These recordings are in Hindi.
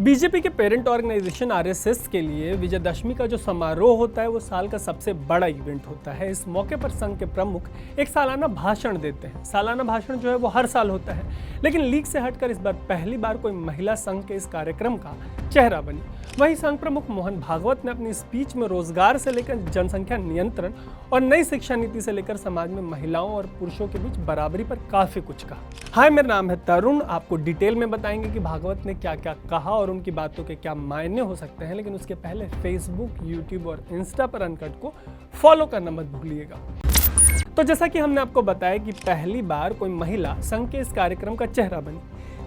बीजेपी के पेरेंट ऑर्गेनाइजेशन आरएसएस के लिए विजयदशमी का जो समारोह होता है वो साल का सबसे बड़ा इवेंट होता है। इस मौके पर संघ के प्रमुख एक सालाना भाषण देते हैं। सालाना भाषण जो है वो हर साल होता है, लेकिन लीग से हटकर इस बार पहली बार कोई महिला संघ के इस कार्यक्रम का चेहरा बनी। वहीं संघ प्रमुख मोहन भागवत ने अपनी स्पीच में रोजगार से लेकर जनसंख्या नियंत्रण और नई शिक्षा नीति से लेकर समाज में महिलाओं और पुरुषों के बीच बराबरी पर काफी कुछ कहा। हाय, मेरा नाम है तरुण। आपको डिटेल में बताएंगे कि भागवत ने क्या क्या कहा और उनकी बातों के क्या मायने हो सकते हैं, लेकिन उसके पहले फेसबुक, यूट्यूब और इंस्टा पर अनकट को फॉलो करना मत भूलिएगा। तो जैसा कि हमने आपको बताया कि पहली बार कोई महिला संघ के इस कार्यक्रम का चेहरा बनी।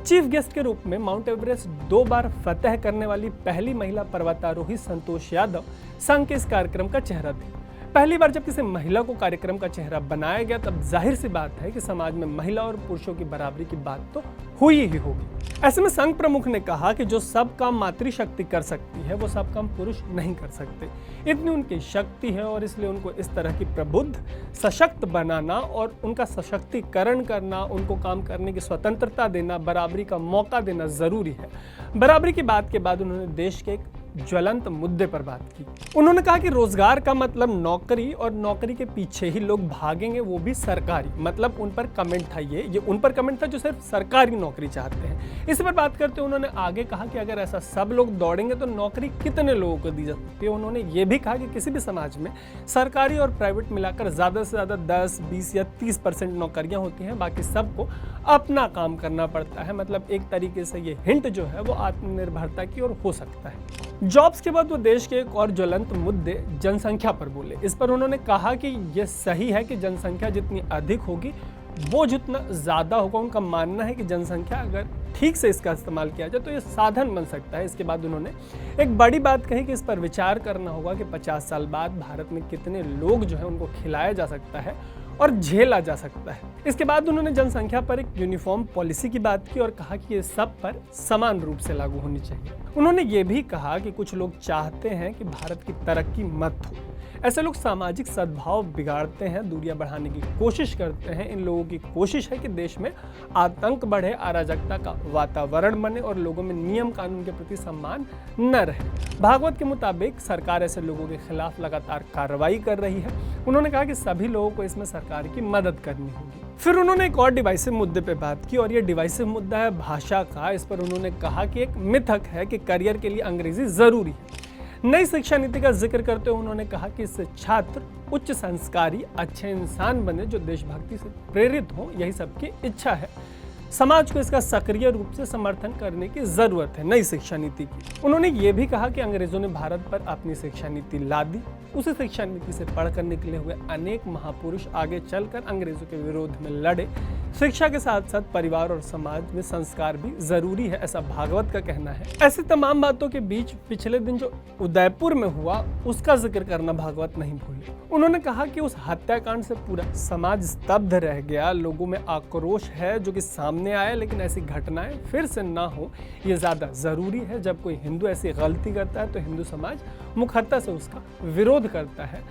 चीफ गेस्ट के रूप में माउंट एवरेस्ट 2 बार फतह करने वाली पहली महिला पर्वतारोही संतोष यादव संघ के इस कार्यक्रम का चेहरा थी। पहली बार जब किसी महिला को कार्यक्रम का चेहरा बनाया गया, तब जाहिर सी बात है कि समाज में महिला और पुरुषों की बराबरी की बात तो हुई ही होगी। ऐसे में संघ प्रमुख ने कहा कि जो सब काम मातृशक्ति कर सकती है वो सब काम पुरुष नहीं कर सकते। इतनी उनकी शक्ति है और इसलिए उनको इस तरह की प्रबुद्ध, सशक्त बनाना और उनका सशक्तिकरण करना, उनको काम करने की स्वतंत्रता देना, बराबरी का मौका देना जरूरी है। बराबरी की बात के बाद उन्होंने देश के एक ज्वलंत मुद्दे पर बात की। उन्होंने कहा कि रोजगार का मतलब नौकरी, और नौकरी के पीछे ही लोग भागेंगे, वो भी सरकारी। मतलब उन पर कमेंट था, ये उन पर कमेंट था जो सिर्फ सरकारी नौकरी चाहते हैं। इस पर बात करते हुए उन्होंने आगे कहा कि अगर ऐसा सब लोग दौड़ेंगे तो नौकरी कितने लोगों को दी जा सकती है। उन्होंने ये भी कहा कि किसी भी समाज में सरकारी और प्राइवेट मिलाकर ज्यादा से ज्यादा 10, 20 या 30% नौकरियां होती हैं, बाकी सबको अपना काम करना पड़ता है। मतलब एक तरीके से ये हिंट जो है वो आत्मनिर्भरता की ओर हो सकता है। जॉब्स के बाद वो देश के एक और ज्वलंत मुद्दे जनसंख्या पर बोले। इस पर उन्होंने कहा कि यह सही है कि जनसंख्या जितनी अधिक होगी वो जितना ज़्यादा होगा। उनका मानना है कि जनसंख्या अगर ठीक से इसका इस्तेमाल किया जाए तो ये साधन बन सकता है। इसके बाद उन्होंने एक बड़ी बात कही कि इस पर विचार करना होगा कि 50 साल बाद भारत में कितने लोग जो है उनको खिलाया जा सकता है और झेला जा सकता है। इसके बाद उन्होंने जनसंख्या पर एक यूनिफॉर्म पॉलिसी की बात की और कहा कि ये सब पर समान रूप से लागू होनी चाहिए। उन्होंने ये भी कहा कि कुछ लोग चाहते हैं कि भारत की तरक्की मत हो। ऐसे लोग सामाजिक सद्भाव बिगाड़ते हैं, दूरियां बढ़ाने की कोशिश करते हैं। इन लोगों की कोशिश है कि देश में आतंक बढ़े, अराजकता का वातावरण बने और लोगों में नियम कानून के प्रति सम्मान न रहे। भागवत के मुताबिक सरकार ऐसे लोगों के खिलाफ लगातार कार्रवाई कर रही है। उन्होंने कहा कि सभी लोगों को इसमें सरकार की मदद करनी होगी। फिर उन्होंने एक और डिवाइसिव मुद्दे पे बात की और ये डिवाइसिव मुद्दा है भाषा का। इस पर उन्होंने कहा कि एक मिथक है कि करियर के लिए अंग्रेजी जरूरी है। नई शिक्षा नीति का जिक्र करते हुए उन्होंने कहा कि इससे छात्र उच्च संस्कारी, अच्छे इंसान बने जो देशभक्ति से प्रेरित हों, यही सबकी इच्छा है। समाज को इसका सक्रिय रूप से समर्थन करने की जरूरत है नई शिक्षा नीति की। उन्होंने ये भी कहा कि अंग्रेजों ने भारत पर अपनी शिक्षा नीति ला दी। उसी शिक्षा नीति से पढ़कर निकले हुए अनेक महापुरुष आगे चलकर अंग्रेजों के विरोध में लड़े। शिक्षा के साथ साथ परिवार और समाज में संस्कार भी जरूरी है, ऐसा भागवत का कहना है। ऐसी तमाम बातों के बीच पिछले दिन जो उदयपुर में हुआ उसका जिक्र करना भागवत नहीं भूले। उन्होंने कहा कि उस हत्याकांड से पूरा समाज स्तब्ध रह गया। लोगों में आक्रोश है जो कि सामने आया, लेकिन ऐसी घटनाएं फिर से ना हो ये ज्यादा जरूरी है। जब कोई हिंदू ऐसी गलती करता है तो हिंदू समाज मुखरता से उसका विरोध करता है।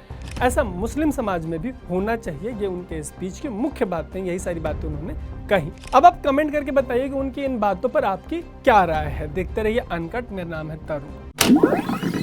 ऐसा मुस्लिम समाज में भी होना चाहिए। ये उनके स्पीच की मुख्य बातें, यही सारी बातें उन्होंने कही। अब आप कमेंट करके बताइए कि उनकी इन बातों पर आपकी क्या राय है। देखते रहिए अनकट। मेरा नाम है तरुण।